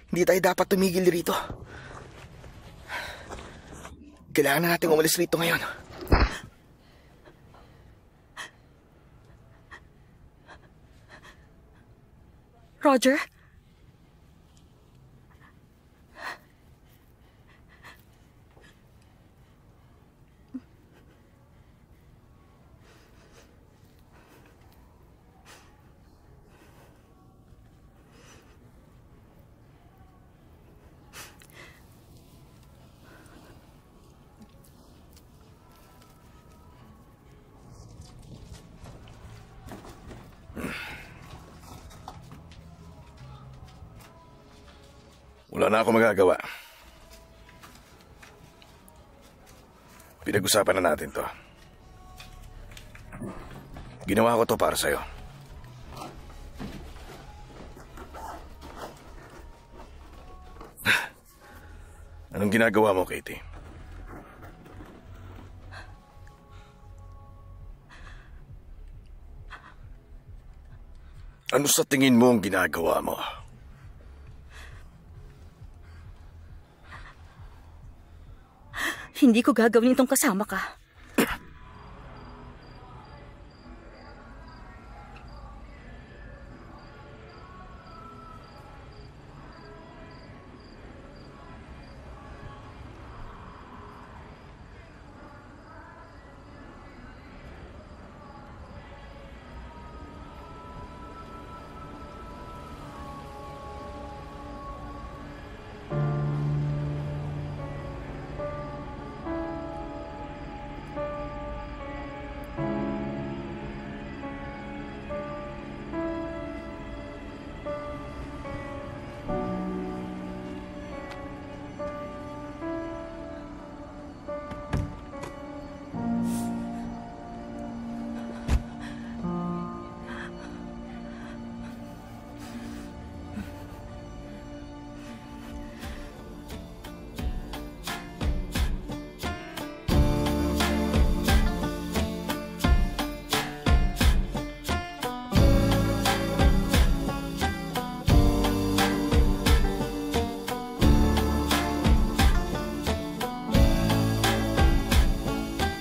Hindi tayo dapat tumigil rito. Kailangan na natin umalis rito ngayon. Roger? Wala na ako magagawa. Pinag-usapan na natin to. Ginawa ko to para sa'yo. Anong ginagawa mo, Katie? Ano sa tingin mo ang ginagawa mo? Hindi ko gagawin itong kasama ka.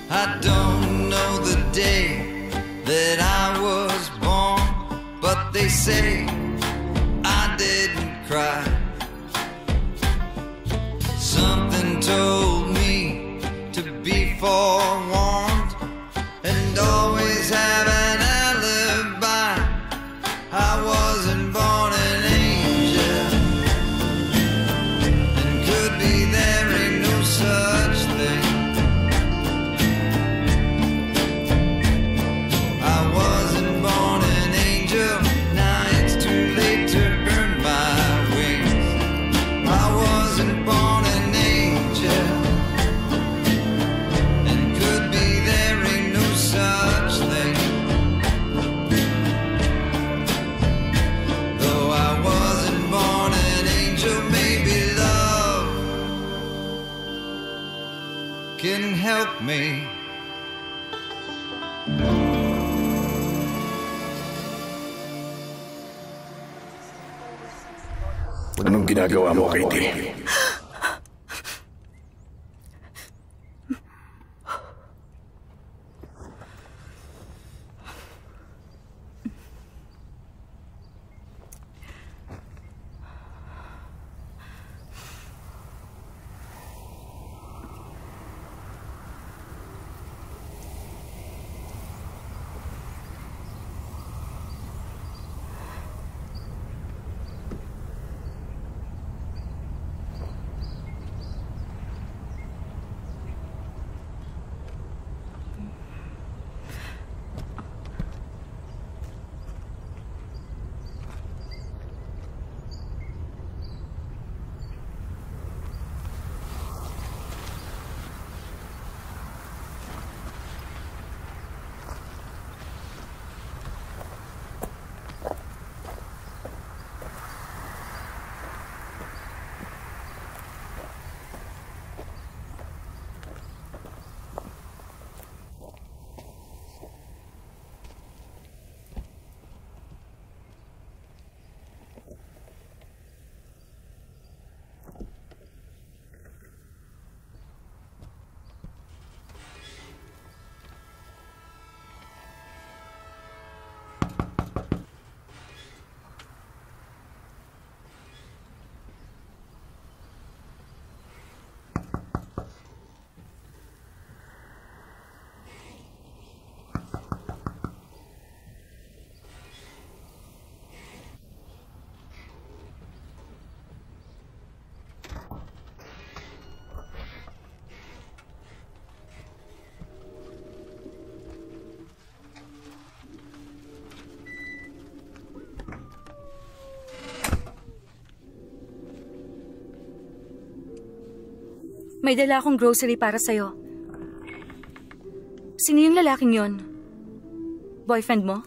I don't know the day that I was born, but they say I didn't cry. Something told me to be forewarned and always have an alibi. I wasn't born an angel, and could be there ain't no such thing. I wasn't born an angel, now it's too late to earn my wings. I wasn't born an angel, and could be there ain't no such thing. Though I wasn't born an angel, maybe love can help me. Anong ginagawa mo, Katie? May dala akong grocery para sa'yo. Sino yung lalaking yon? Boyfriend mo?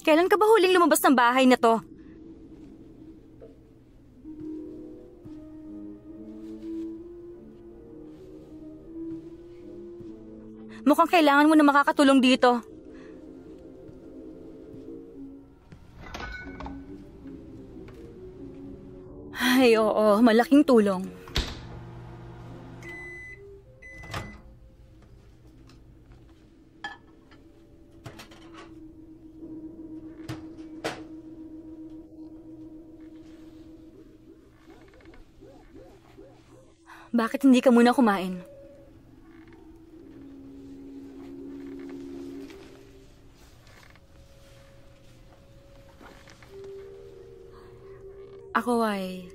Kailan ka ba huling lumabas ng bahay na to? Mukhang kailangan mo na makakatulong dito. Ay, oo. Malaking tulong. Bakit hindi ka muna kumain? Ako ay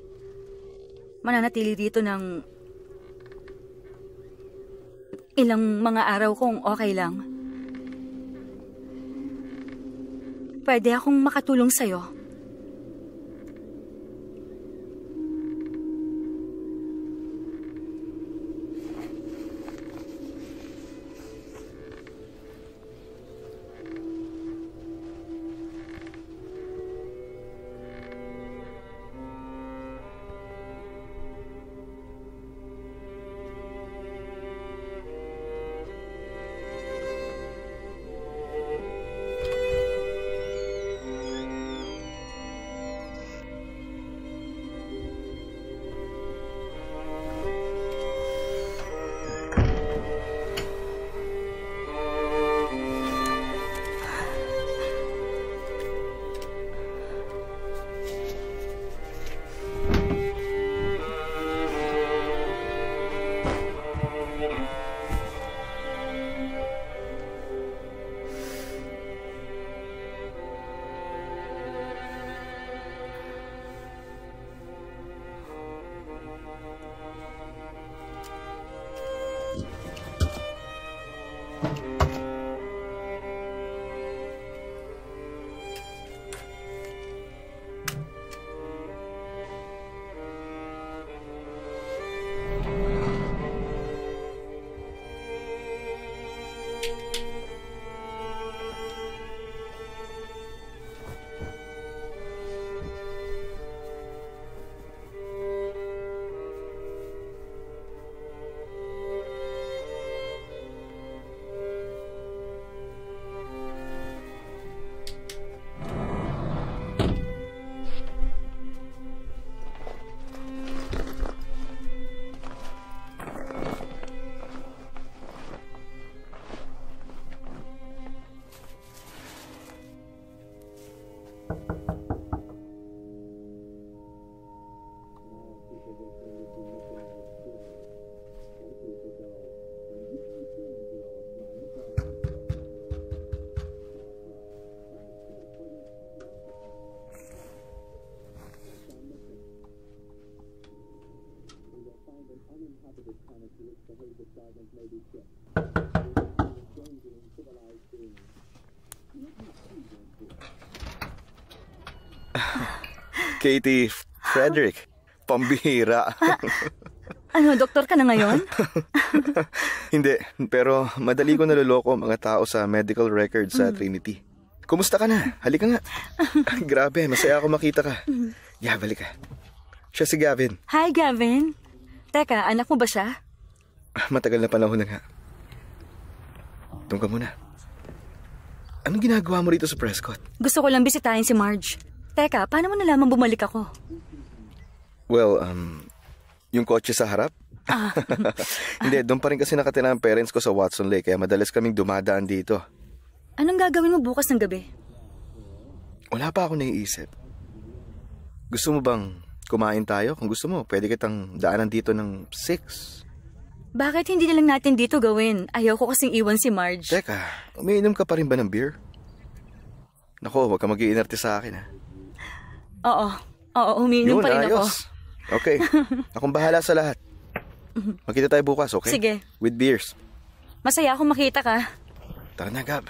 mananatili dito ng ilang mga araw kung okay lang. Pwede akong makatulong sa'yo. Katie, Frederick, pambihira. Ano, doktor ka na ngayon? Hindi, pero madali ko naloloko ang mga tao sa medical record sa Trinity. Kumusta ka na? Halika nga. Grabe, masaya ako makita ka. Yeah, balik ka. Siya si Gavin. Hi, Gavin. Teka, anak mo ba siya? Matagal na panahon na nga. Doon ka muna. Anong ginagawa mo rito sa Prescott? Gusto ko lang bisitahin si Marge. Teka, paano mo nalaman bumalik ako? Well, yung kotse sa harap? Hindi, doon pa rin kasi nakatira ang parents ko sa Watson Lake, kaya madalas kaming dumadaan dito. Anong gagawin mo bukas ng gabi? Wala pa ako naiisip. Gusto mo bang kumain tayo? Kung gusto mo, pwede kitang daanan dito ng 6. Bakit hindi na lang natin dito gawin? Ayaw ko kasing iwan si Marge. Teka, umiinom ka pa rin ba ng beer? Nako, huwag ka mag-iinarte sa akin, ha? Oo, umiinom Yun, pa rin ako. ayos. Okay, akong bahala sa lahat. Magkita tayo bukas, okay? Sige. With beers. Masaya akong makita ka. Tara na, Gab.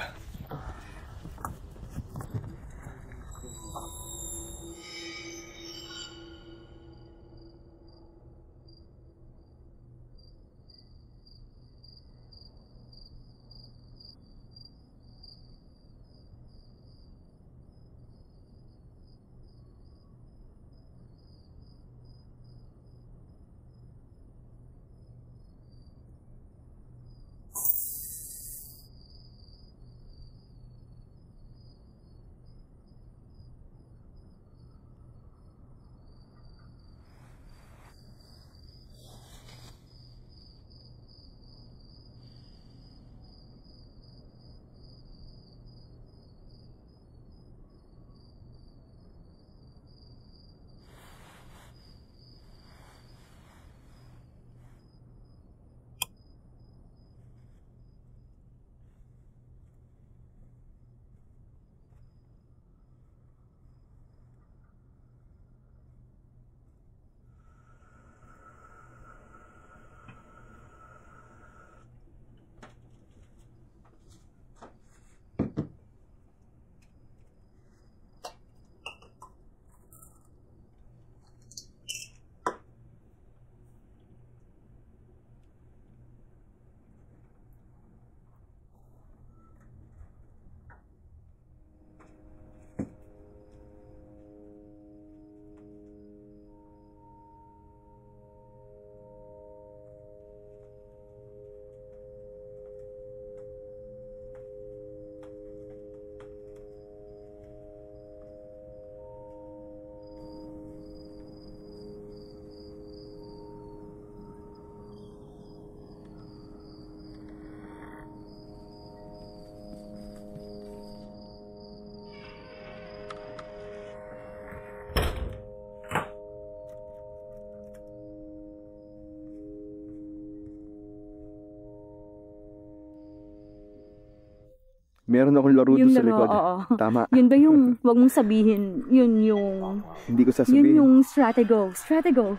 Meron akong laro doon sa likod. Oo. Tama. Yun ba yung, wag mong sabihin, yun yung, Hindi ko sasabihin. yun yung stratego. Stratego.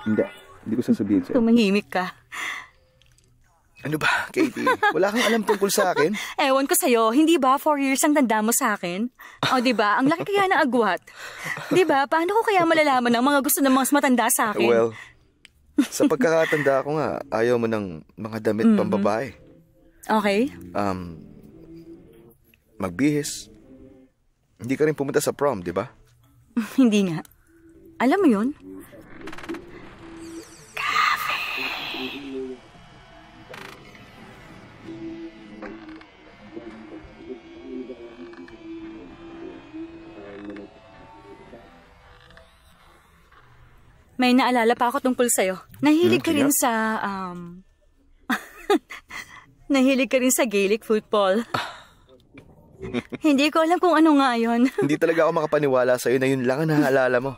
Hindi ko sasabihin sa'yo. Tumahimik ka. Ano ba, Katie? Wala kang alam tungkol sa akin? Ewan ko sa'yo, hindi ba 4 years ang tanda mo sa akin? O diba, ang laki kaya ng agwat. Diba, paano ko kaya malalaman ng mga gusto ng mas matanda sa akin? Well, sa pagkakatanda ko nga, ayaw mo ng mga damit pambabae. Okay. Magbihis. Hindi ka rin pumunta sa prom, di ba? Hindi nga. Alam mo yun? May naalala pa ako tungkol sa'yo. Nahilig ka rin sa, nahilig ka rin sa Gaelic football. Hindi ko alam kung ano nga yun. Hindi talaga ako makapaniwala sa'yo na yun lang ang naaalala mo.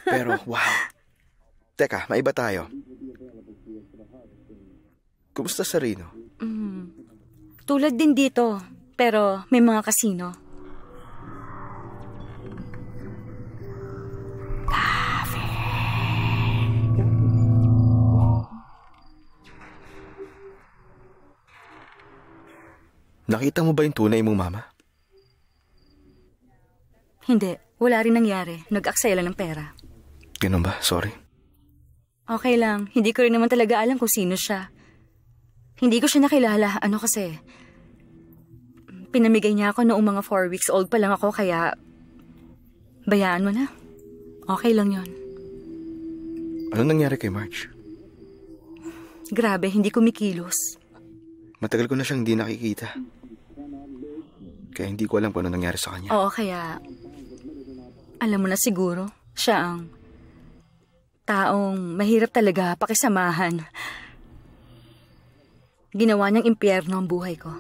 Pero, wow. Teka, maiba tayo. Kumusta sa Reno? Tulad din dito, pero may mga kasino. Nakita mo ba yung tunay mong mama? Hindi, wala rin nangyari. Nag-aksaya lang ng pera. Ganun ba? Sorry. Okay lang, hindi ko rin naman talaga alam kung sino siya. Hindi ko siya nakilala. Ano kasi, pinamigay niya ako noong mga 4 weeks old pa lang ako, kaya bayaan mo na. Okay lang yon. Ano nangyari kay Marge? Grabe, hindi kumikilos. Matagal ko na siyang hindi nakikita. Kaya hindi ko alam kung ano nangyari sa kanya. Oo, kaya alam mo na siguro, siya ang taong mahirap talaga pakisamahan. Ginawa niyang impyerno ang buhay ko.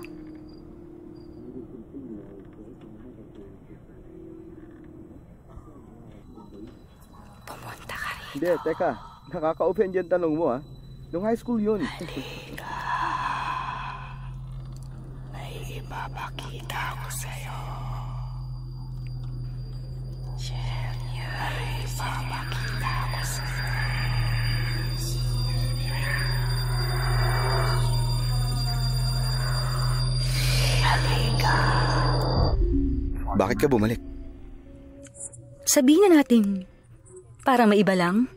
Pumunta ka rin. Hindi, teka. Nakaka-offend yung tanong mo, ha? Nung high school yun. Ipapakita ko sa'yo. Ipapakita ko sa'yo. Bakit ka bumalik? Sabihin na natin, para maiba lang.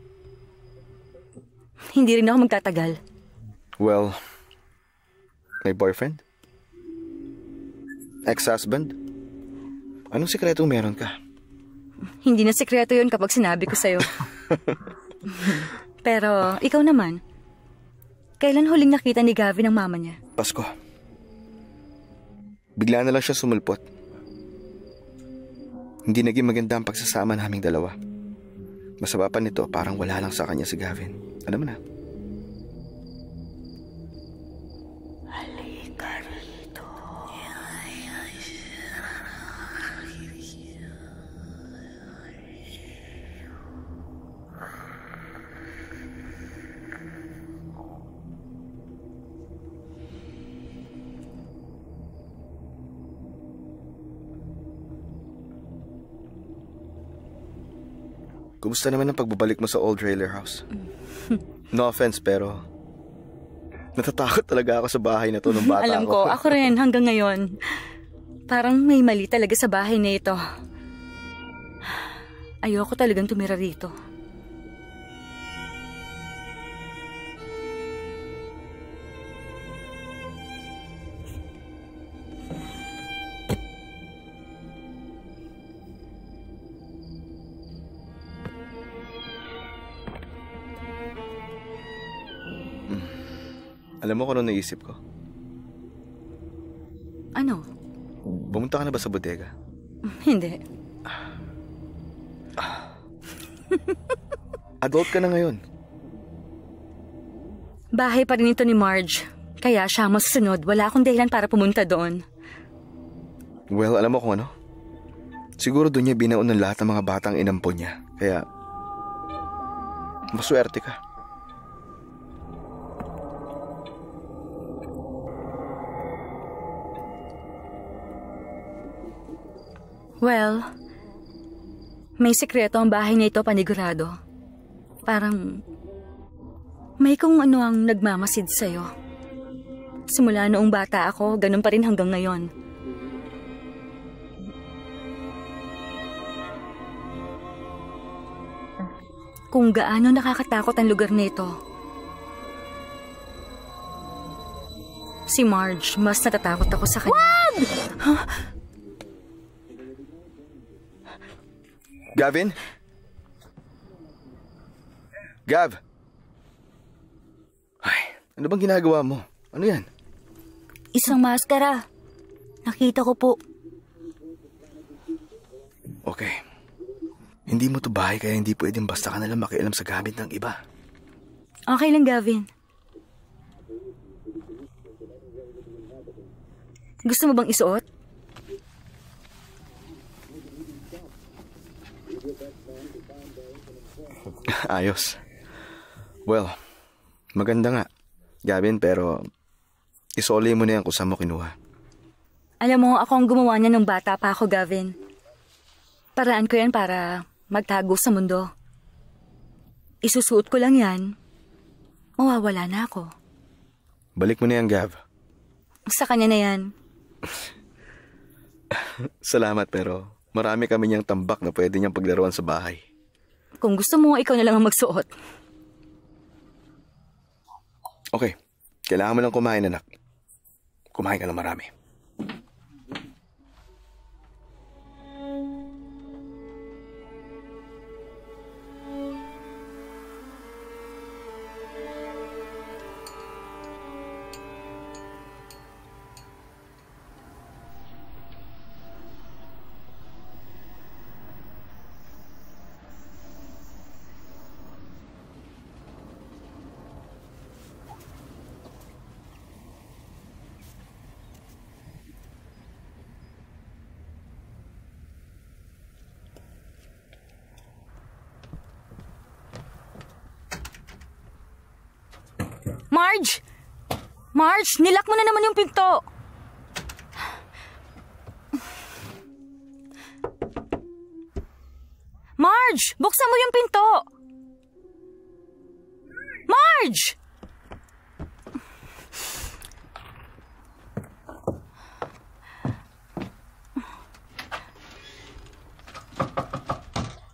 Hindi rin ako magtatagal. Well, may boyfriend? Ex-husband? Anong sikretong meron ka? Hindi na sikreto yun kapag sinabi ko sa'yo. Pero, ikaw naman. Kailan huling nakita ni Gavin ang mama niya? Pasko. Bigla na lang siya sumulpot. Hindi naging maganda ang pagsasama naming dalawa. Masaba pa nito, parang wala lang sa kanya si Gavin. Alam mo na. Halika rito. Kumusta naman ang pagbabalik mo sa old trailer house? No offense, pero natatakot talaga ako sa bahay na to nung bata Alam ako. ko, ako rin hanggang ngayon. Parang may mali talaga sa bahay na ito. Ayoko talagang tumira rito. Alam mo kung ano naisip ko? Ano? Pumunta ka na ba sa bodega? Hindi. Adult ka na ngayon. Bahay pa rin ito ni Marge. Kaya siya ang masusunod. Wala akong dahilan para pumunta doon. Well, alam mo kung ano? Siguro doon niya binaon ng lahat ng mga batang inampon niya. Kaya, maswerte ka. Well, may sikreto ang bahay na ito, panigurado. Parang may kung ano ang nagmamasid sa'yo. Simula noong bata ako, ganun pa rin hanggang ngayon. Kung gaano nakakatakot ang lugar na ito. Si Marge, mas natatakot ako sa kanya. Wag! Huh? Gavin? Gav? Ay, ano bang ginagawa mo? Ano yan? Isang maskara. Nakita ko po. Okay. Hindi mo to bahay kaya hindi pwedeng basta ka nalang makialam sa gamit ng iba. Okay lang, Gavin. Gusto mo bang isuot? Ayos. Well, maganda nga, Gavin, pero isoli mo na yan kung saan mo kinuha. Alam mo, ako ang gumawa niya nung bata pa ako, Gavin. Paraan ko yan para magtago sa mundo. Isusuot ko lang yan, mawawala na ako. Balik mo na yan, Gav. Sa kanya na yan. Salamat, pero marami kami niyang tambak na pwede niyang paglaruan sa bahay. Kung gusto mo, ikaw na lang ang magsuot. Okay, kailangan mo lang kumain, anak. Kumain ka ng marami. Marge! Marge, nilak mo na naman yung pinto. Marge, buksan mo yung pinto. Marge!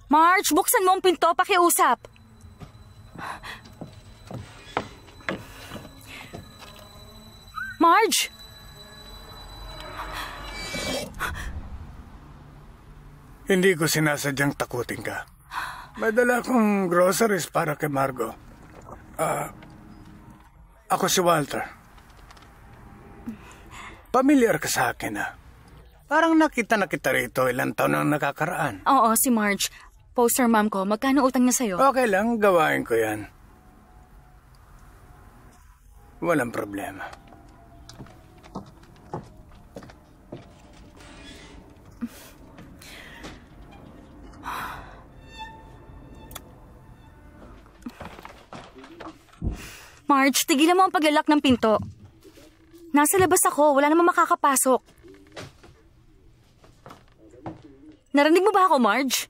Marge, buksan mo ang pinto, pakiusap. Marge! Hindi ko sinasadyang takutin ka. May dala akong groceries para kay Margo. Ako si Walter. Pamilyar ka sa akin, ha? Parang nakita na kita rito ilang taon ang nakakaraan. Oo, si Marge. Poster mom ko, magkano utang niya sa'yo? Okay lang, gawain ko yan. Walang problema. Marge, tigilan mo ang paglalak ng pinto. Nasa labas ako, wala namang makakapasok. Narinig mo ba ako, Marge?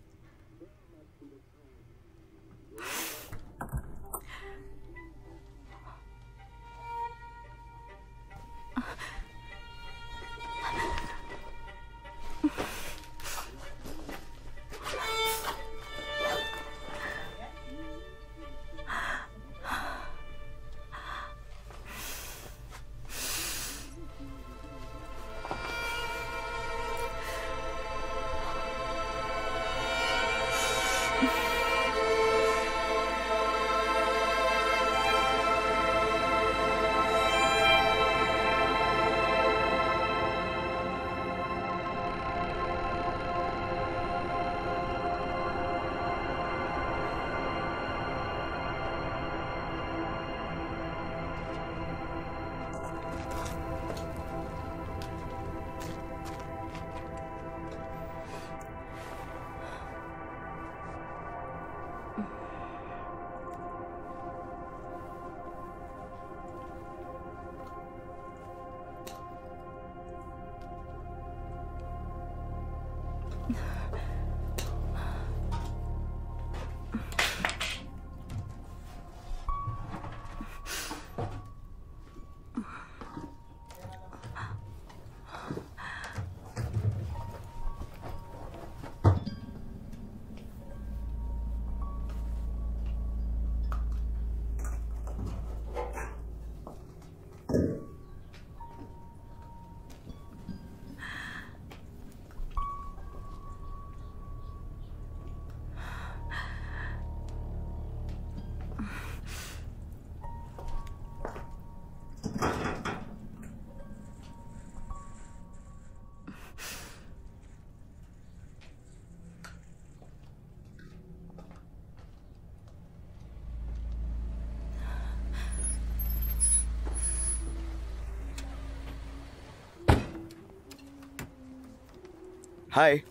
Hi.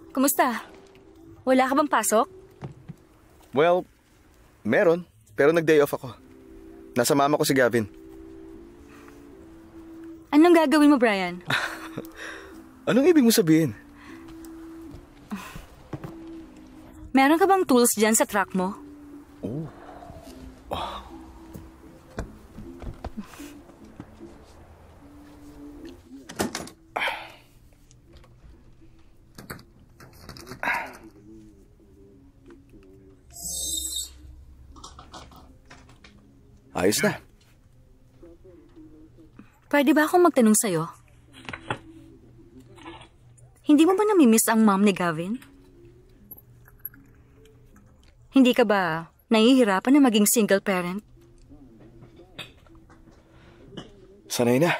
Kumusta? Wala ka bang pasok? Well, meron. Pero nag-day off ako. Nasa mama ko si Gavin. Anong gagawin mo, Brian? Anong ibig mo sabihin? Meron ka bang tools dyan sa truck mo? Oh. Ayos na. Pwede ba akong magtanong sa'yo? Hindi mo ba namimiss ang mom ni Gavin? Hindi ka ba nahihirapan na maging single parent? Sanay na.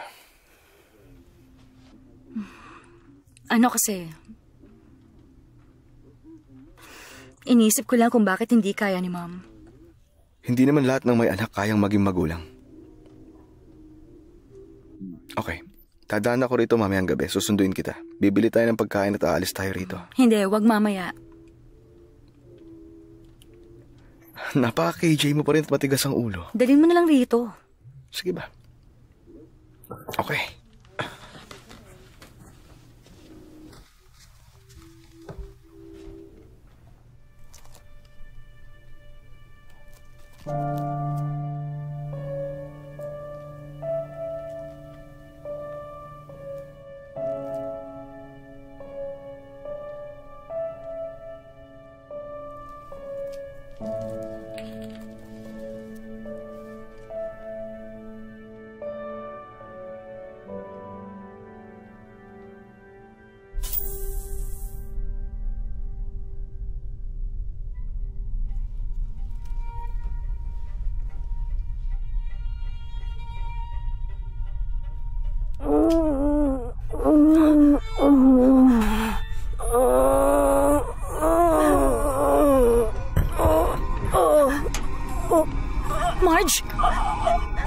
Ano kasi? Inisip ko lang kung bakit hindi kaya ni mom. Hindi naman lahat ng may anak kayang maging magulang. Okay. Dadaan ako rito mamayang gabi. Susunduin kita. Bibili tayo ng pagkain at aalis tayo rito. Hindi, wag mamaya. Napaka-KJ mo pa rin at matigas ang ulo. Dalhin mo na lang rito. Sige ba? Okay.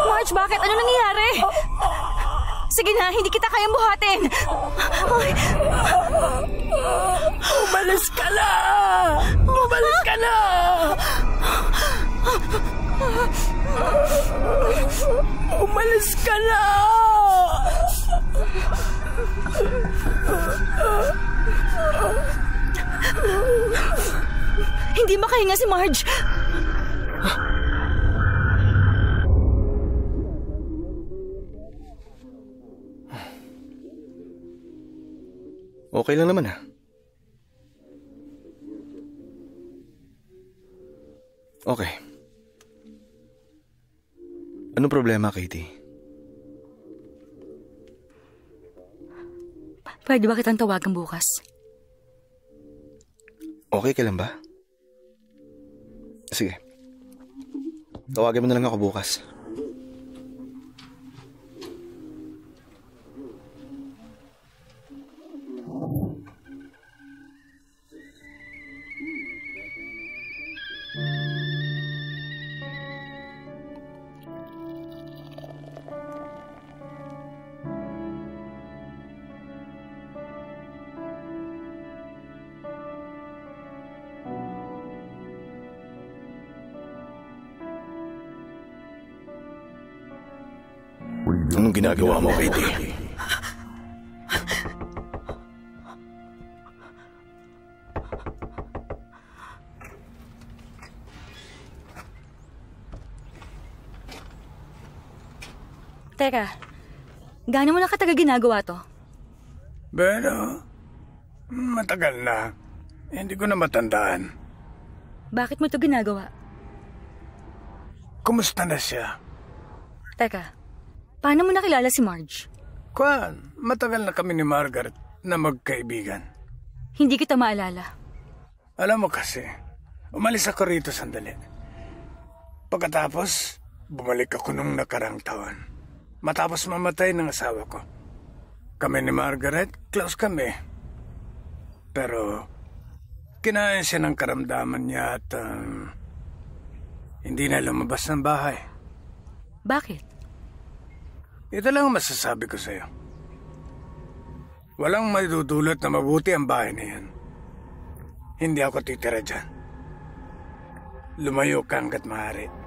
Marge, bakit? Ano nangyayari? Sige na, hindi kita kayang buhatin. Ay. Umalis ka na! Umalis ka na! Umalis ka na! Hindi makahinga si Marge. Okay lang naman Okay. Anong problema, Katie? Pwede ba kitang tawagan bukas? Okay ka lang ba? Sige. Tawagin mo na lang ako bukas. Anong ginagawa mo, Katie? Teka, gaano mo na katagal ginagawa to? Pero, matagal na. Hindi ko na matandaan. Bakit mo to ginagawa? Kumusta na siya? Teka, paano mo nakilala si Marge? Matagal na kami ni Margaret na magkaibigan. Hindi kita maalala. Alam mo kasi, umalis ako rito sandali. Pagkatapos, bumalik ako nung nakarang taon. Matapos mamatay ng asawa ko. Kami ni Margaret, close kami. Pero, kinain siya ng karamdaman niya at hindi na lumabas ng bahay. Bakit? Ito lang ang masasabi ko sa'yo. Walang maidudulot na mabuti ang bahay na yan. Hindi ako titira dyan. Lumayo ka hanggat maaari.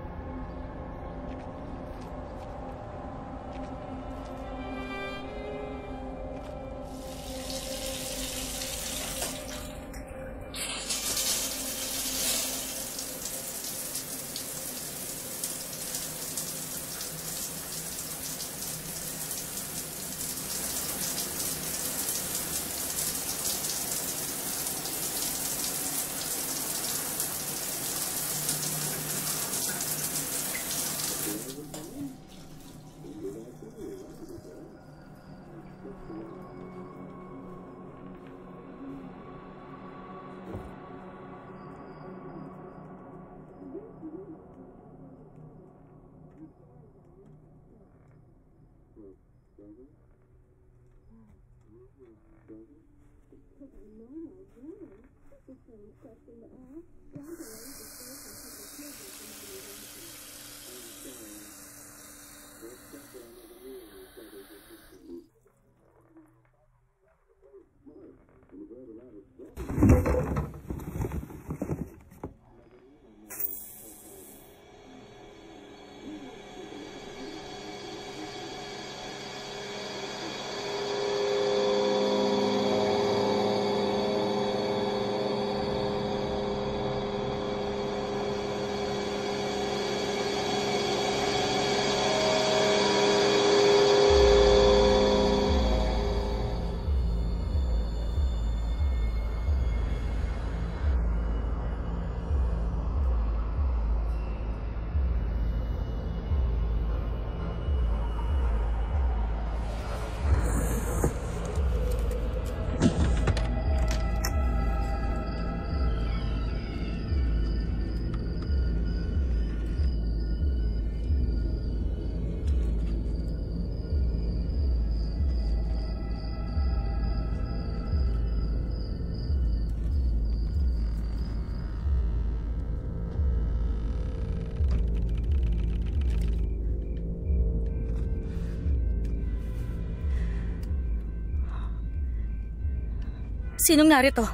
Sinong narito?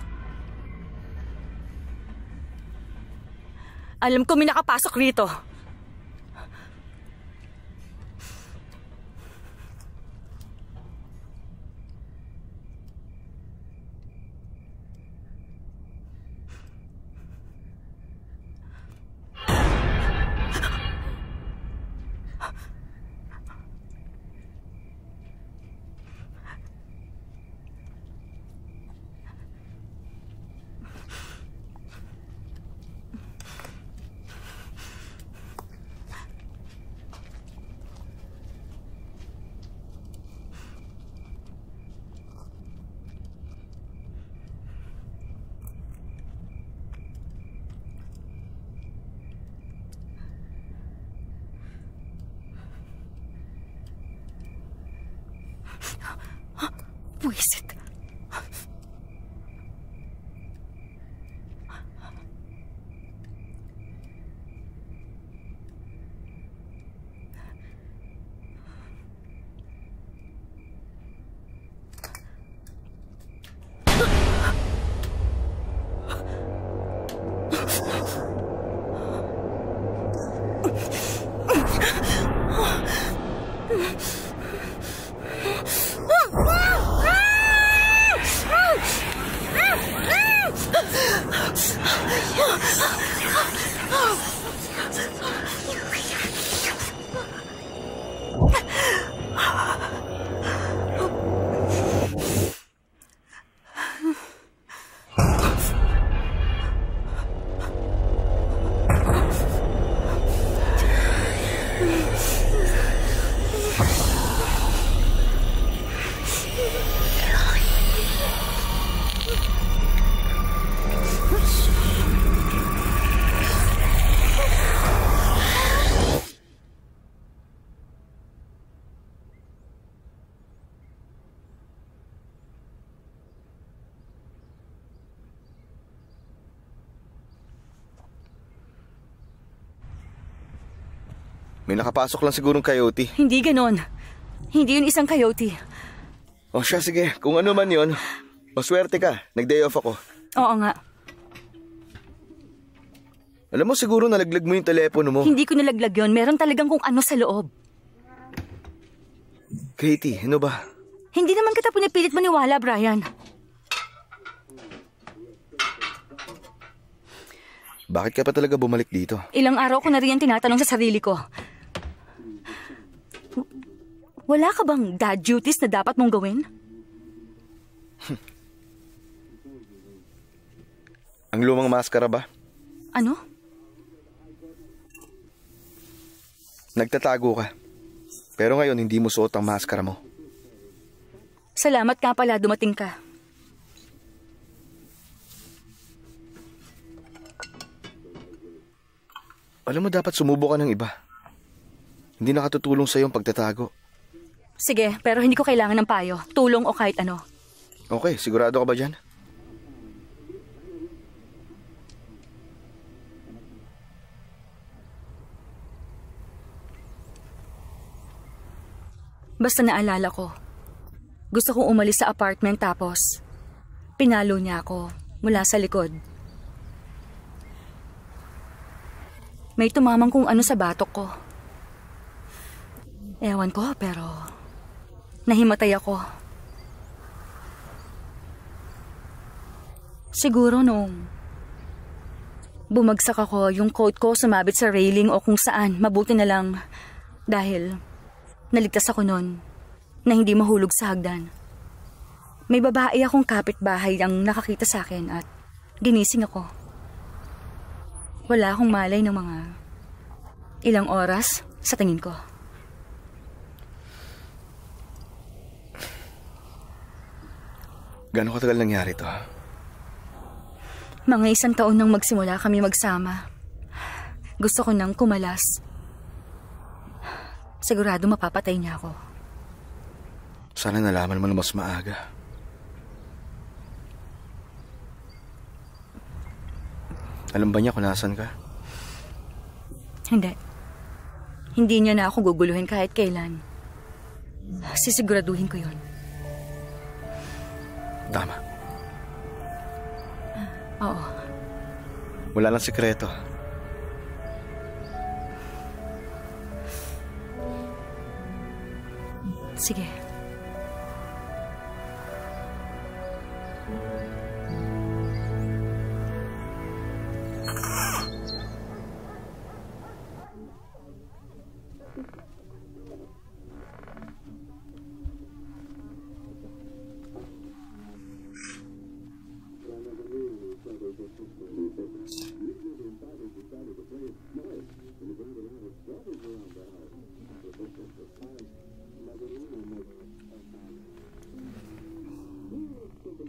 Alam ko may nakapasok rito. Buisit. May nakapasok lang sigurong coyote. Hindi ganon. Hindi yun isang coyote. O siya, sige. Kung ano man yun, maswerte ka. Nag-day off ako. Oo nga. Alam mo, siguro nalaglag mo yung telepono mo. Hindi ko nalaglag yun. Meron talagang kung ano sa loob. Katie, ano ba? Hindi naman kita pinipilit maniwala, Brian. Bakit ka pa talaga bumalik dito? Ilang araw ko na riyan tinatanong sa sarili ko. Wala ka bang dad duties na dapat mong gawin? Ang lumang maskara ba? Ano? Nagtatago ka. Pero ngayon hindi mo suot ang maskara mo. Salamat nga pala dumating ka. Alam mo, dapat sumubo ka ng iba. Hindi nakatutulong sa'yo ang pagtatago. Sige, pero hindi ko kailangan ng payo. Tulong o kahit ano. Okay, sigurado ka ba dyan? Basta naalala ko. Gusto kong umalis sa apartment tapos pinalo niya ako mula sa likod. May tumamang kung ano sa batok ko. Ewan ko, pero nahimatay ako. Siguro nung bumagsak ako, yung coat ko sumabit sa railing o kung saan. Mabuti na lang dahil naligtas ako nun na hindi mahulog sa hagdan. May babae akong kapitbahay ang nakakita sa akin at ginising ako. Wala akong malay ng mga ilang oras sa tingin ko. Gano'ng katagal nangyari to? Mga 1 taon nang magsimula kami magsama. Gusto ko nang kumalas. Sigurado mapapatay niya ako. Sana nalaman mo na mas maaga. Alam ba niya kung nasan ka? Hindi. Hindi niya na ako guguluhin kahit kailan. Sisiguraduhin ko yun. Tama. Oo. Wala lang sikreto. Sige.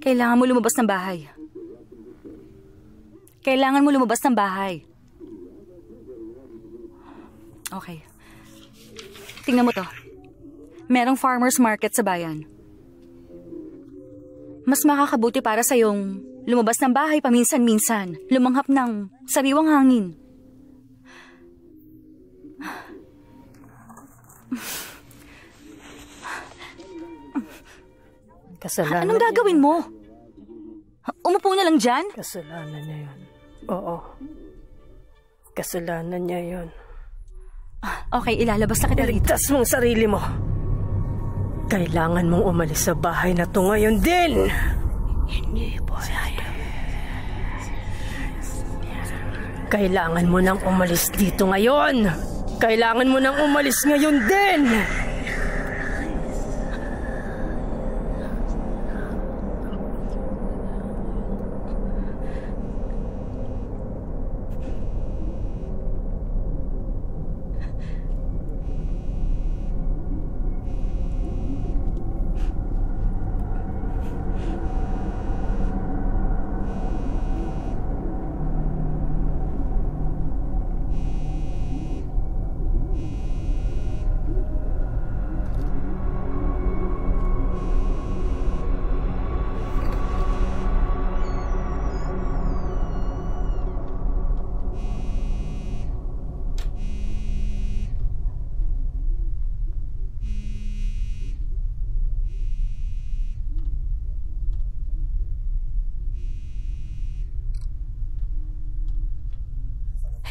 Kailangan mo lumabas ng bahay. Kailangan mo lumabas ng bahay. Okay. Tingnan mo to. Merong farmer's market sa bayan. Mas makakabuti para sa yung lumabas ng bahay paminsan-minsan, lumanghap ng sariwang hangin. Kasalanan Anong gagawin mo? Umupo na lang dyan? Kasalanan niya yun. Oo. Kasalanan niya yun. Okay, ilalabas na kita rito. Iligtas mong sarili mo. Kailangan mong umalis sa bahay na to ngayon din. Hindi po pwede. Kailangan mo nang umalis dito ngayon. Kailangan mo nang umalis ngayon din.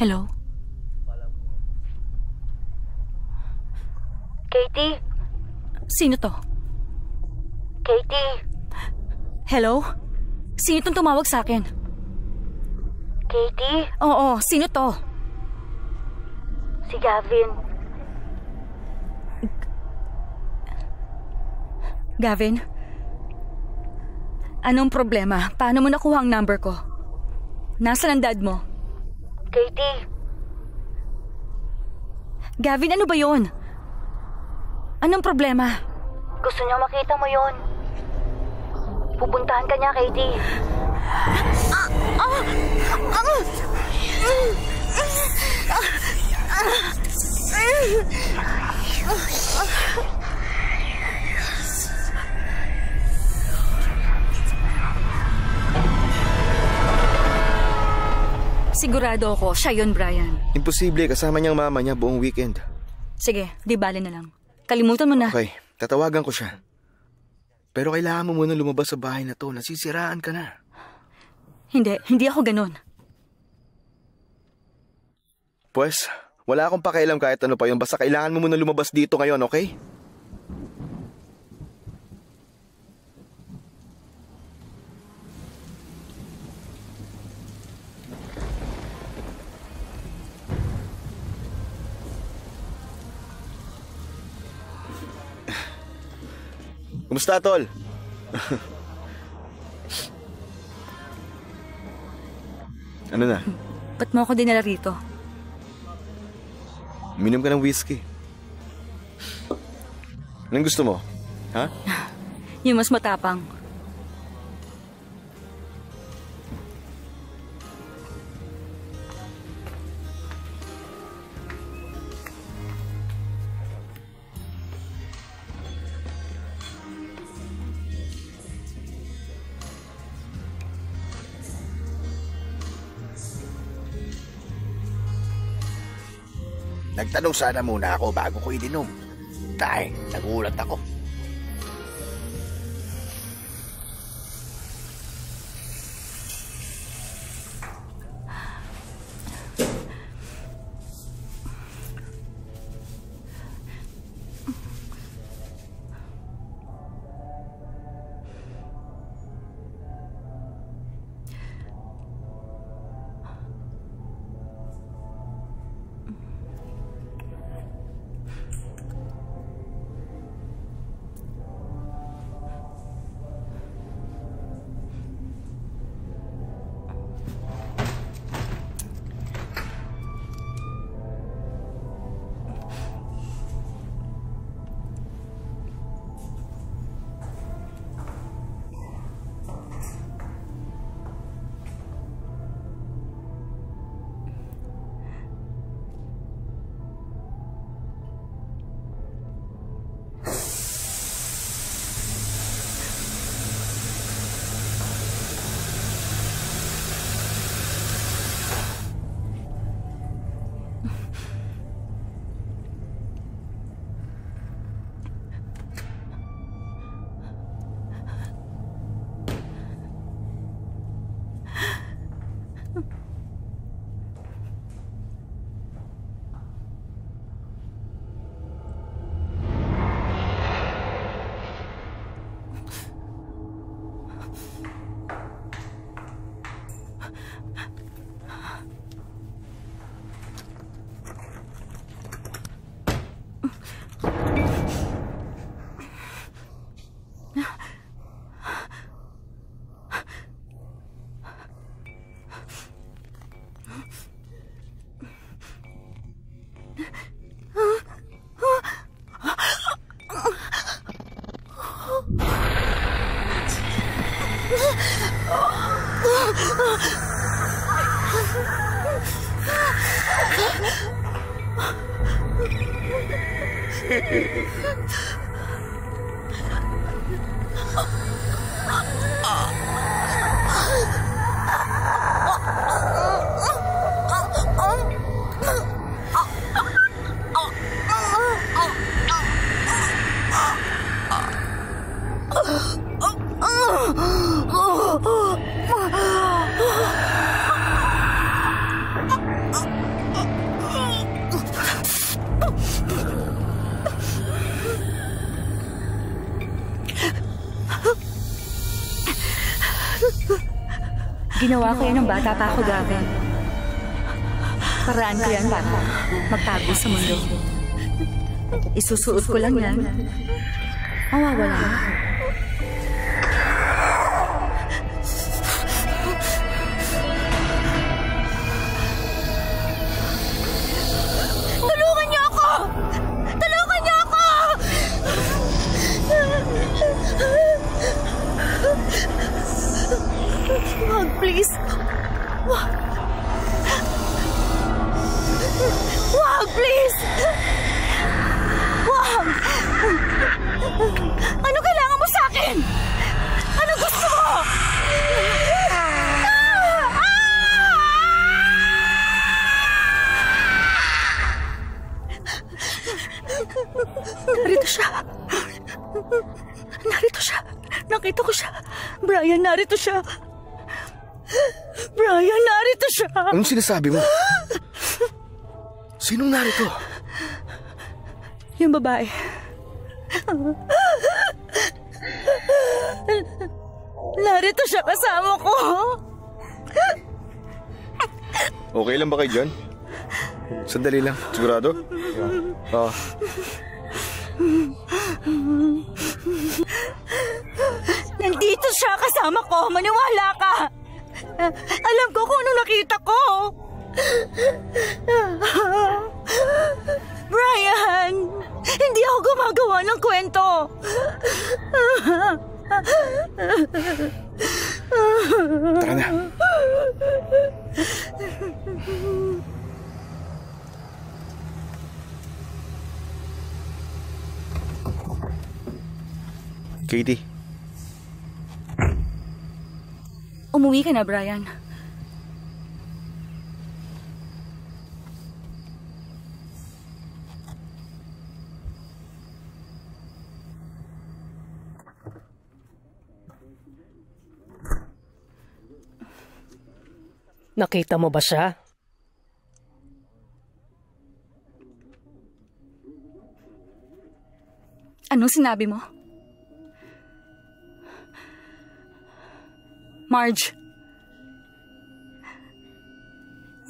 Hello? Katie? Sino to? Katie? Hello? Sino tong tumawag sa akin? Katie? Oo, sino to? Si Gavin. Gavin? Anong problema? Paano mo nakuha ang number ko? Nasaan ang dad mo? Katie? Gavin, ano ba yon? Anong problema? Gusto niya makita mo yon. Pupuntahan ka niya, Katie. Sigurado ako, siya yun, Brian. Imposible, kasama niyang mama niya buong weekend. Sige, di bale na lang. Kalimutan mo na. Okay, tatawagan ko siya. Pero kailangan mo muna lumabas sa bahay na to. Nasisiraan ka na. Hindi ako ganun. Pues, wala akong pakialam kahit ano pa yun. Basta kailangan mo muna lumabas dito ngayon, okay? Kumusta, tol? Ano na? Ba't mo ako dinala rito? Uminom ka ng whiskey. Anong gusto mo? Ha? Yung mas matapang. Nagtanong sana muna ako bago ko ininom. Dahil nagulat ako. Ginawa ko yan ng bata pa ako, Gavin. Paraan ko yan para magtago sa mundo. Isusuot ko lang yan. Mawawala na. Tulungan niyo ako! Tulungan niyo ako! Wag, please. Wag. Wag, please. Wag. Ano kailangan mo sa akin? Ano gusto mo? Narito siya. Narito siya. Nakita ko siya. Brian, narito siya. Brian, narito siya. Anong sinasabi mo? Sinong narito? Yung babae. Narito siya kasama ko. Okay lang ba kayo dyan? Sandali lang. Sigurado? Oo. Nandito siya kasama ko. Maniwala ka. Alam ko kung ano nakita ko. Brian, hindi ako gumagawa ng kwento. Tara na. Katie. Umuwi ka na, Brian. Nakita mo ba siya? Anong sinabi mo? Marge,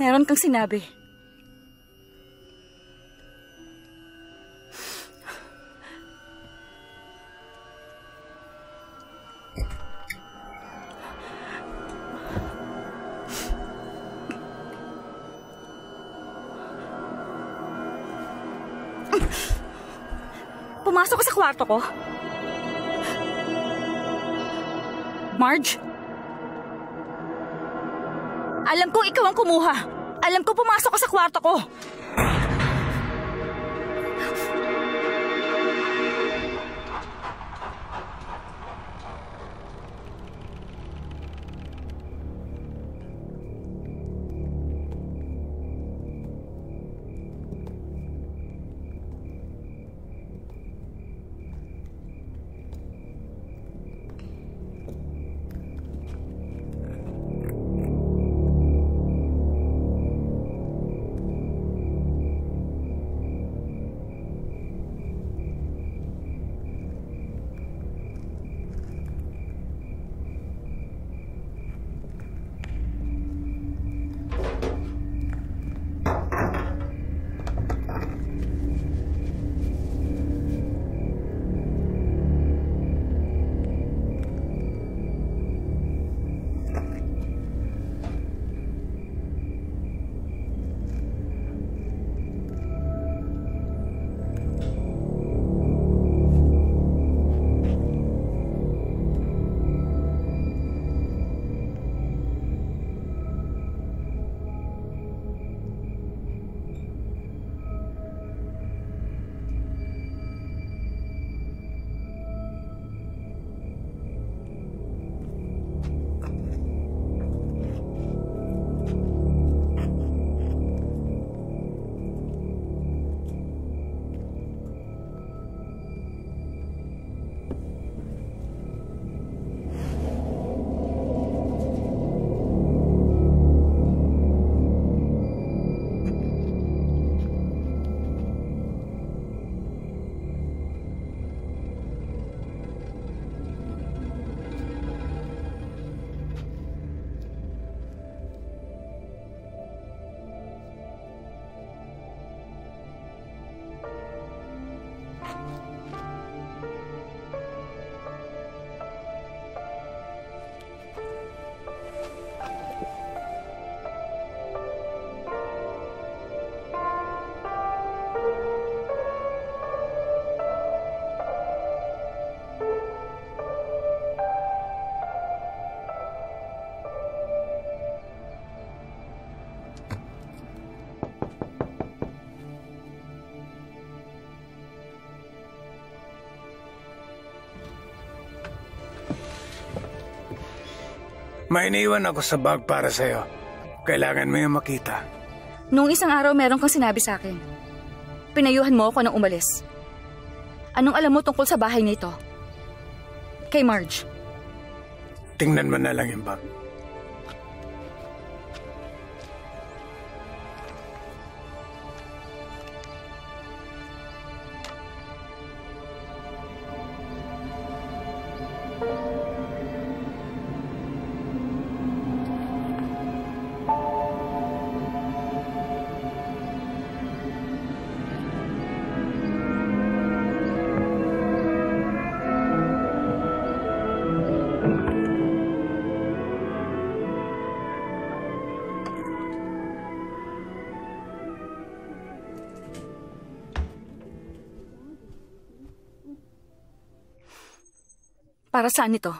meron kang sinabi. Pumasok ka sa kwarto ko? Marge? Alam kong ikaw ang kumuha. Alam ko pumasok ka sa kwarto ko. May iniwan ako sa bag para sa'yo. Kailangan mo yung makita. Nung isang araw meron kang sinabi sa akin. Pinayuhan mo ako nang umalis. Anong alam mo tungkol sa bahay na ito? Kay Marge. Tingnan mo na lang yung bag. Para saan ito?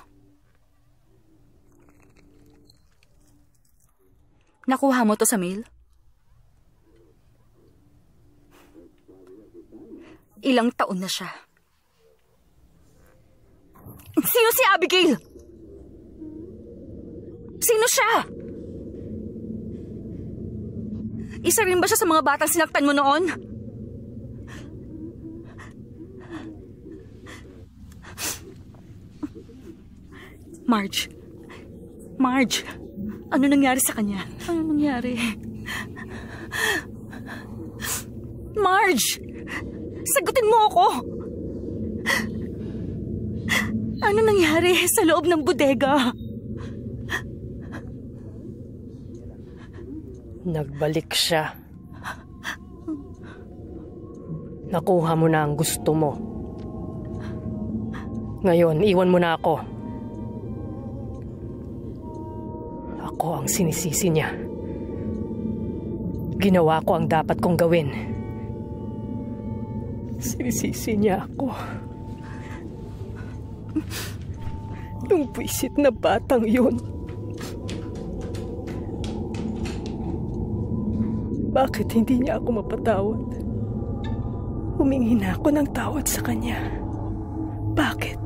Nakuha mo to sa mail? Ilang taon na siya. Sino si Abigail? Sino siya? Isa rin ba siya sa mga batang sinaktan mo noon? Marge, ano nangyari sa kanya? Ano nangyari? Marge, sagutin mo ako. Ano nangyari sa loob ng bodega? Nagbalik siya. Nakuha mo na ang gusto mo. Ngayon, iwan mo na ako. Ako ang sinisisi niya. Ginawa ko ang dapat kong gawin. Sinisisi niya ako. Yung buwisit na batang yun. Bakit hindi niya ako mapatawad? Humingi na ako ng tawad sa kanya. Bakit?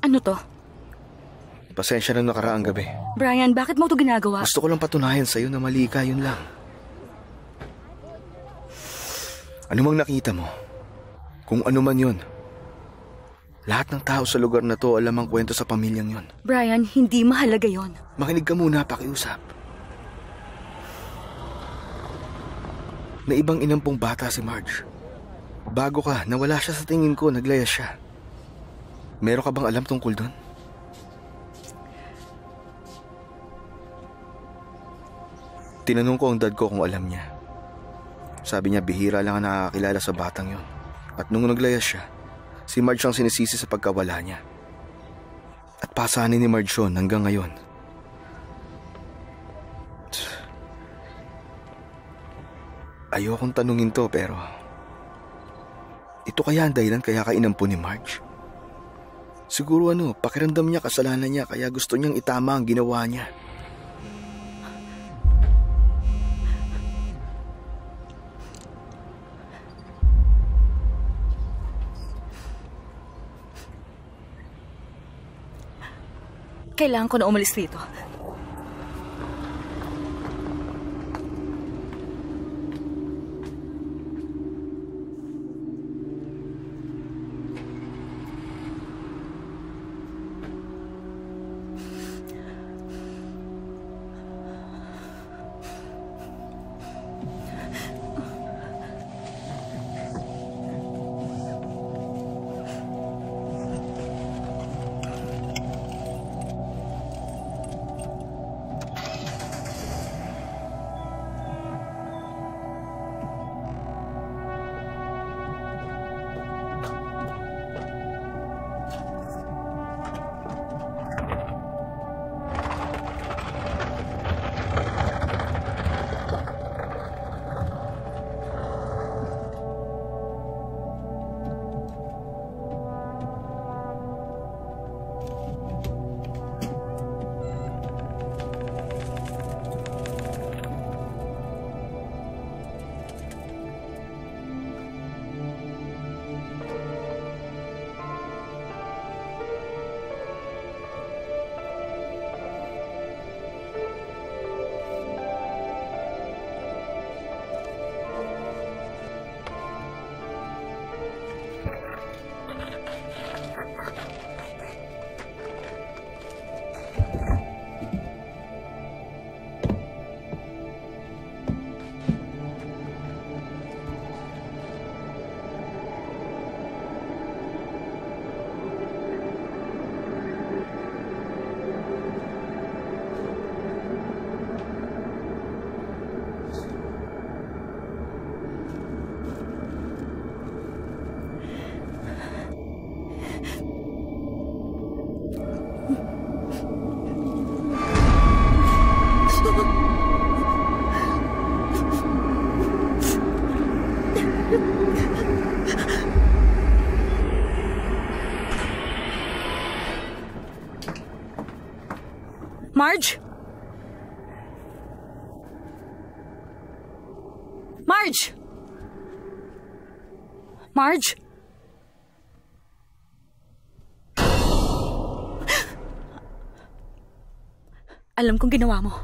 Ano to? Pasensya na nakaraang gabi. Brian, bakit mo ito ginagawa? Gusto ko lang patunayan sa'yo na mali ka, yun lang. Ano mang nakita mo, kung ano man yun, lahat ng tao sa lugar na to alam ang kwento sa pamilyang yun. Brian, hindi mahalaga yon. Makinig ka muna, pakiusap. Na ibang inampong bata si Marge. Bago ka, nawala siya sa tingin ko, naglayas siya. Meron ka bang alam tungkol doon? Tinanong ko ang dad ko kung alam niya. Sabi niya bihira lang ang nakakilala sa batang yon. At nung naglayas siya, si Marge ang sinisisi sa pagkawala niya. At pasanin ni Marge yun hanggang ngayon. Ayokong tanungin to pero ito kaya ang dahilan kaya ka inampo ni Marge? Siguro pakiramdam niya kasalanan niya kaya gusto niyang itama ang ginawa niya. Kailangan ko na umalis rito. Marge? Marge? Marge? Alam kong ginawa mo.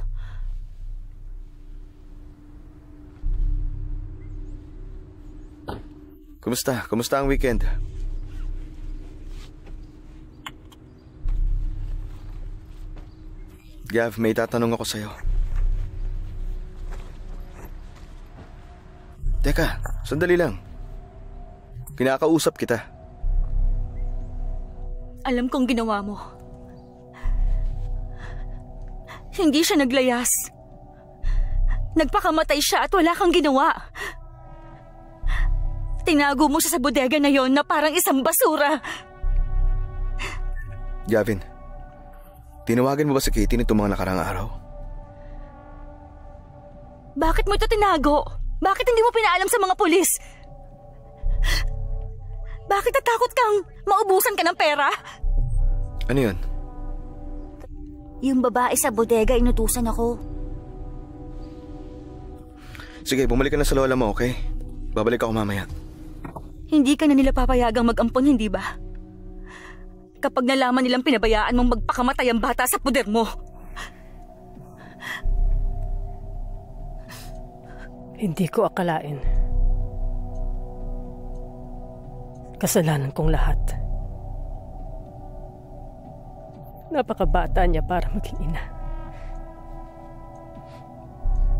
Kumusta? Kumusta ang weekend? Gav, may tatanong ako sa'yo. Teka, sandali lang. Kinakausap kita. Alam kong ginawa mo. Hindi siya naglayas. Nagpakamatay siya at wala kang ginawa. Tinago mo siya sa bodega na yon na parang isang basura. Gavin, tinawagan mo ba si Katie nitong mga nakarang araw? Bakit mo ito tinago? Bakit hindi mo pinaalam sa mga pulis? Bakit natakot kang maubusan ka ng pera? Ano yun? Yung babae sa bodega, inutusan ako. Sige, bumalik ka na sa lola mo, okay? Babalik ako mamaya. Hindi ka na nila papayagang mag-ampon, hindi ba? kapag nalaman nilang pinabayaan mong magpakamatay ang bata sa puder mo. Hindi ko akalain. Kasalanan kong lahat. Napakabata niya para maging ina.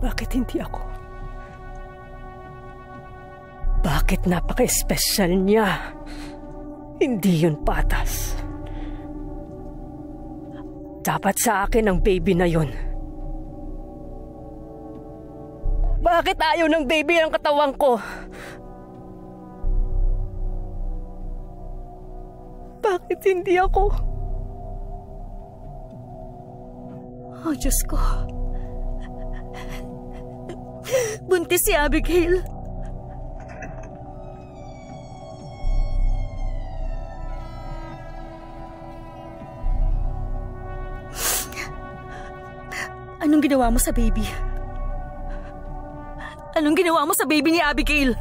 Bakit hindi ako? Bakit napaka-espesyal niya? Hindi yun patas. Dapat sa akin ang baby na yun. Bakit ayaw ng baby ang katawan ko? Bakit hindi ako? Oh, Diyos ko. Buntis si Abigail. Anong ginawa mo sa baby? Anong ginawa mo sa baby ni Abigail?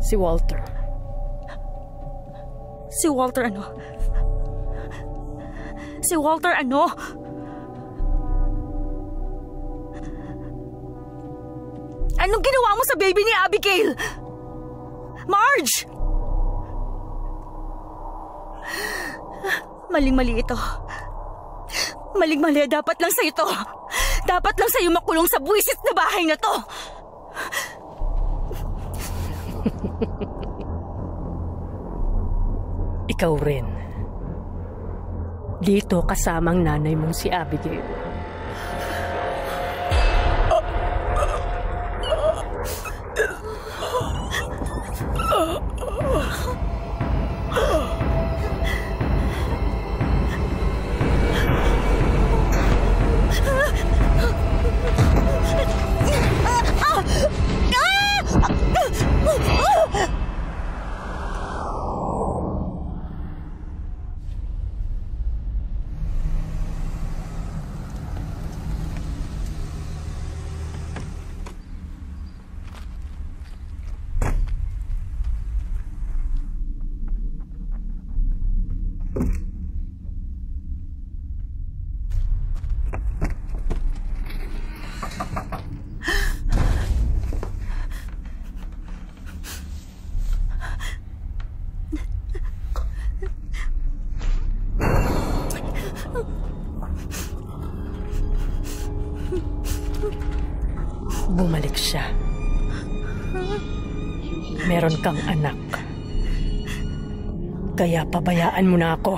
Si Walter. Si Walter ano? Si Walter ano? Anong ginawa mo sa baby ni Abigail? Marge! Maling-mali ito. Maling-mali. Dapat lang sa'yo ito. Dapat lang sa'yo makulong sa buwisit na bahay na to. Ikaw rin. Dito kasamang nanay mong si Abigail. Bumalik siya. Meron kang anak. Kaya pabayaan mo na ako.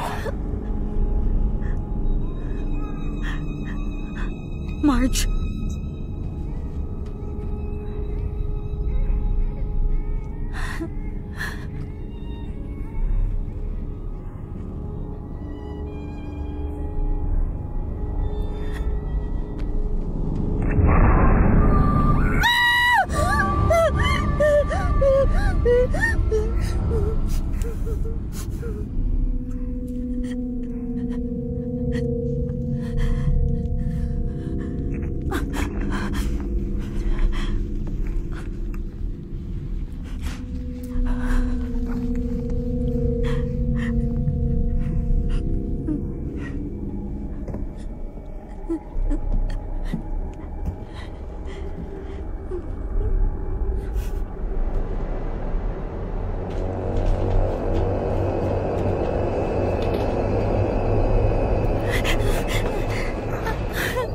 Marge.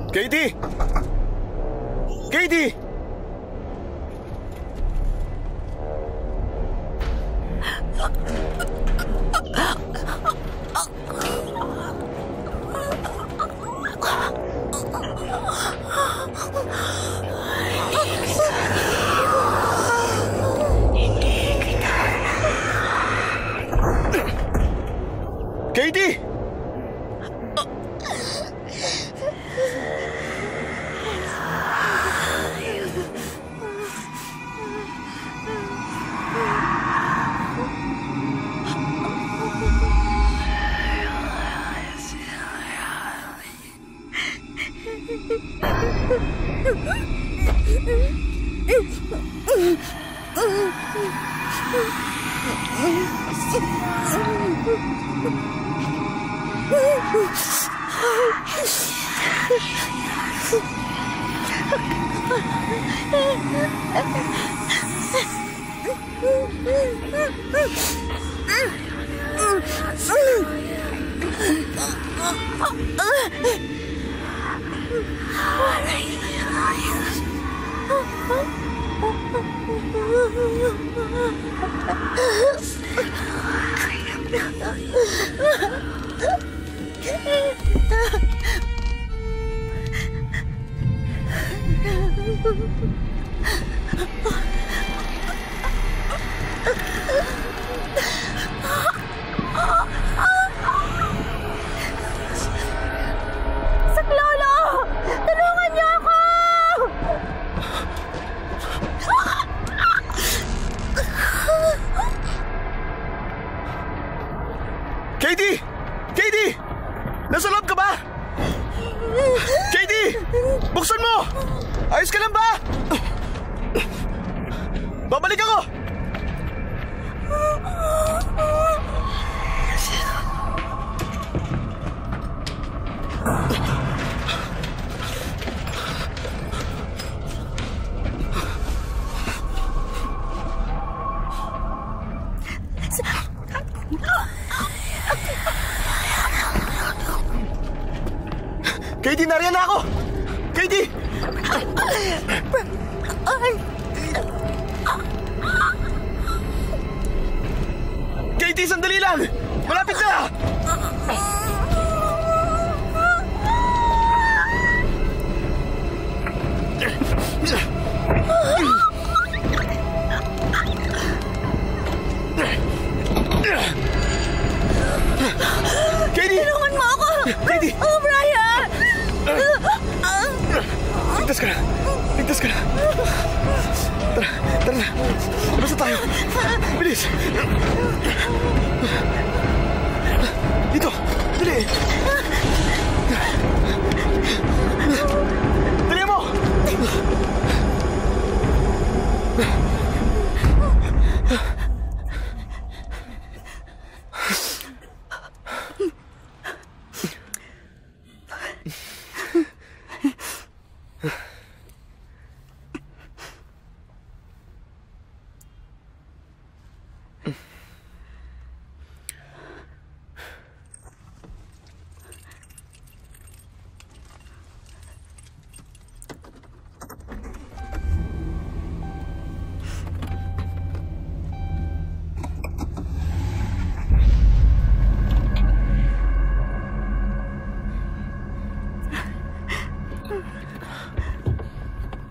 Katie! Katie! Katie! Saklolo! Tulungan niyo ako! Katie! Katie! Nasa loob ka ba? Katie! Buksan mo! Ayos ka lang ba? Babalik ako! Katie, nariyan na ako! Katie! Katie, sandali lang! Malapit na! Katie! Tulungan mo ako! Katie! Oh, Brian! Ligtas ka na! Ligtas ka na! Tara! Tara na! Labas na tayo! Bilis! Dito! Dali! Dali mo!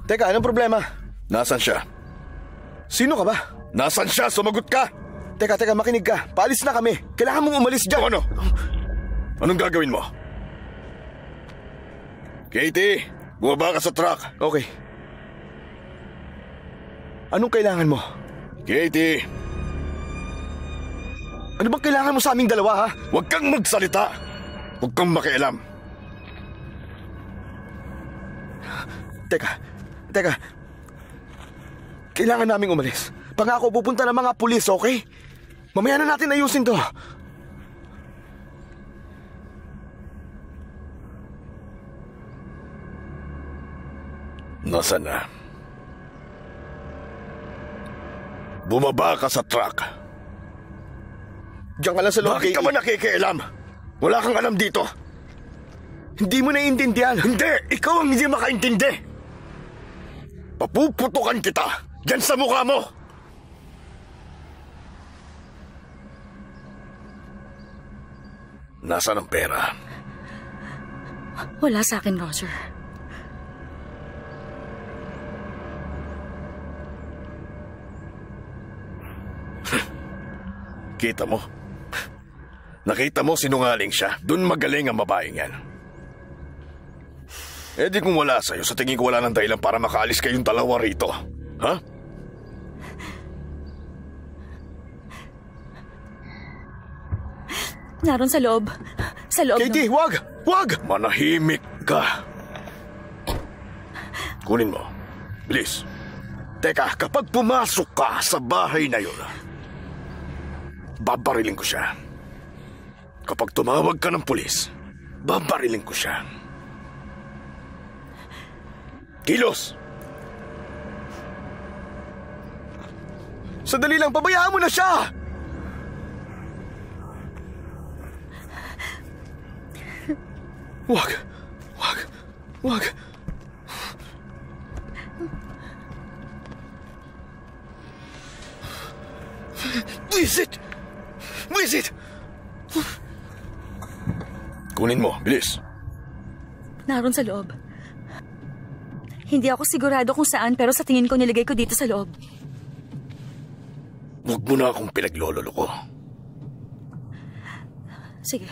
Teka, anong problema? Nasaan siya? Sino ka ba? Nasaan siya? Sumagot ka! Teka, makinig ka. Paalis na kami. Kailangan mong umalis dyan. Ano? Anong gagawin mo? Katie, bumaba ka sa truck. Okay. Anong kailangan mo? Katie, Ano bang kailangan mo sa aming dalawa, ha? huwag kang magsalita. Huwag kang makialam. Teka. Kailangan naming umalis. Pangako, pupunta ng mga pulis, okay? Mamaya na natin ayusin to. Nasaan na? Bumaba ka sa truck. Diyan ka lang sa loob. Bakit ka ba nakikialam? Wala kang alam dito. Hindi mo naiintindihan. Hindi! Ikaw ang hindi makaintindi! Papuputukan kita! Diyan sa mukha mo! Nasaan ang pera? Wala sa akin, Roger. Kita mo? Nakita mo sinungaling siya. Doon magaling ang babaeng yan. Eh di kung wala sa'yo, sa tingin ko wala ng dahilan para makaalis kayong dalawa rito. Ha? Naroon sa loob. Sa loob. Katie, wag! Wag! Manahimik ka. Kunin mo. Bilis. Teka, kapag pumasok ka sa bahay na yun, Babariling ko siya. Kapag tumawag ka ng pulis, babariling ko siya. Kilos! Sandali lang, pabayaan mo na siya! Wag. Visit! Kunin mo, bilis. Naroon sa loob. Hindi ako sigurado kung saan pero sa tingin ko nilagay ko dito sa loob. Huwag mo na akong pinaglololo ko. Sige.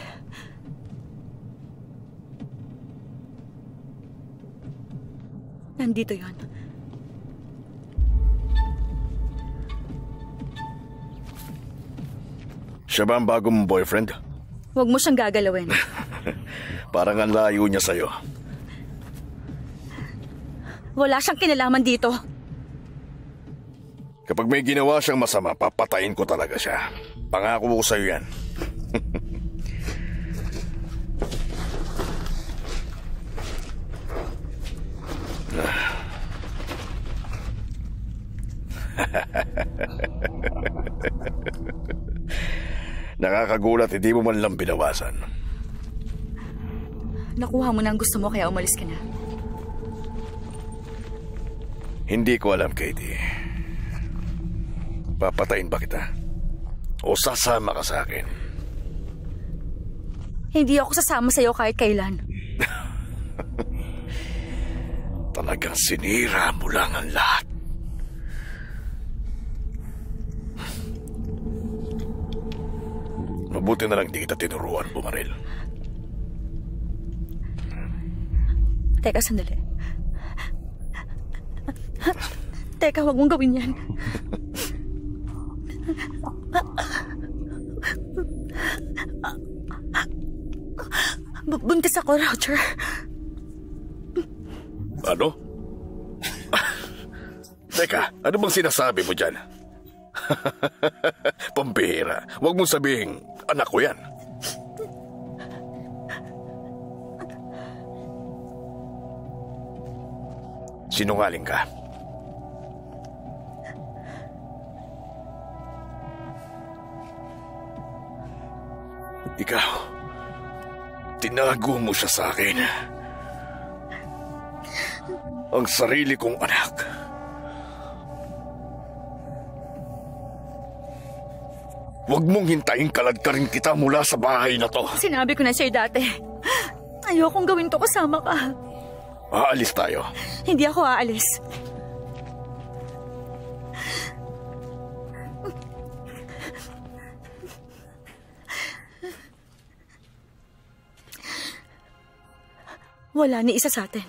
Nandito yon. Siya ba ang bago mong boyfriend? Huwag mo siyang gagalawin. Parang ang layo niya sa'yo. Wala siyang kinalaman dito. Kapag may ginawa siyang masama, papatayin ko talaga siya. Pangako ko sa'yo yan. Nakakagulat, hindi mo man lang binawasan. Nakuha mo na ang gusto mo kaya umalis ka na. Hindi ko alam, Katie. Papatayin ba kita? O sasama ka sa akin? Hindi ako sasama sa'yo kahit kailan. Talagang sinira mo lang ang lahat. Mabuti na lang di kita tinuruan bumaril. Teka, sandali. Teka, huwag mong gawin yan. Buntis ako, Roger. Ano? Teka, ano bang sinasabi mo dyan? Pambihira. Huwag mong sabihin, anak ko yan. Sinungaling ka. Ikaw, tinago mo siya sa akin. Ang sarili kong anak. Huwag mong hintayin kaladkarin kita mula sa bahay na to. Sinabi ko na sa'yo dati. Ayokong gawin to kasama ka. Aalis tayo. Hindi ako aalis. Wala ni isa sa atin.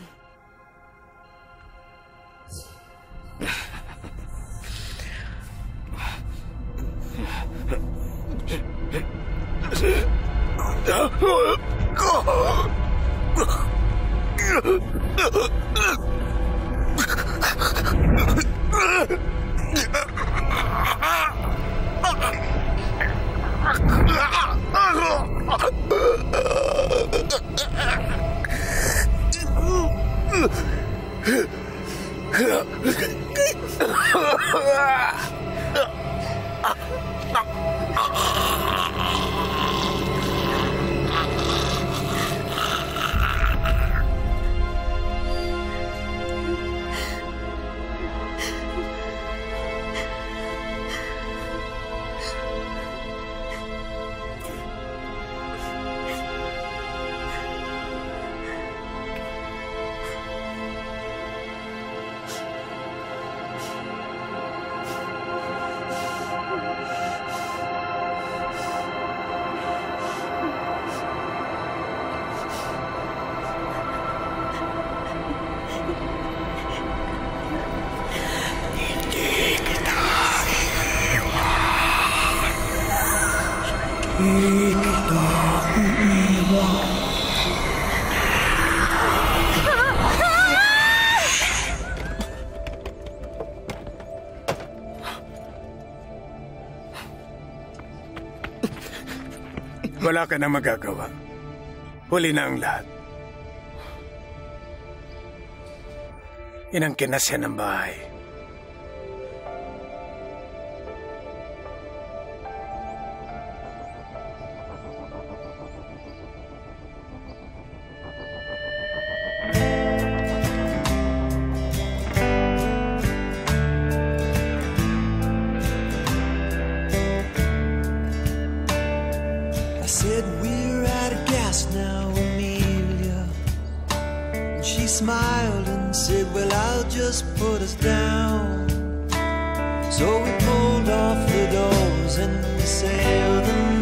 Wala ka na magagawa. Huli na ang lahat. Yan ang kinasya ng bahay. I said, we're out of gas now, Amelia. And she smiled and said, well, I'll just put us down. So we pulled off the doors and we sailed the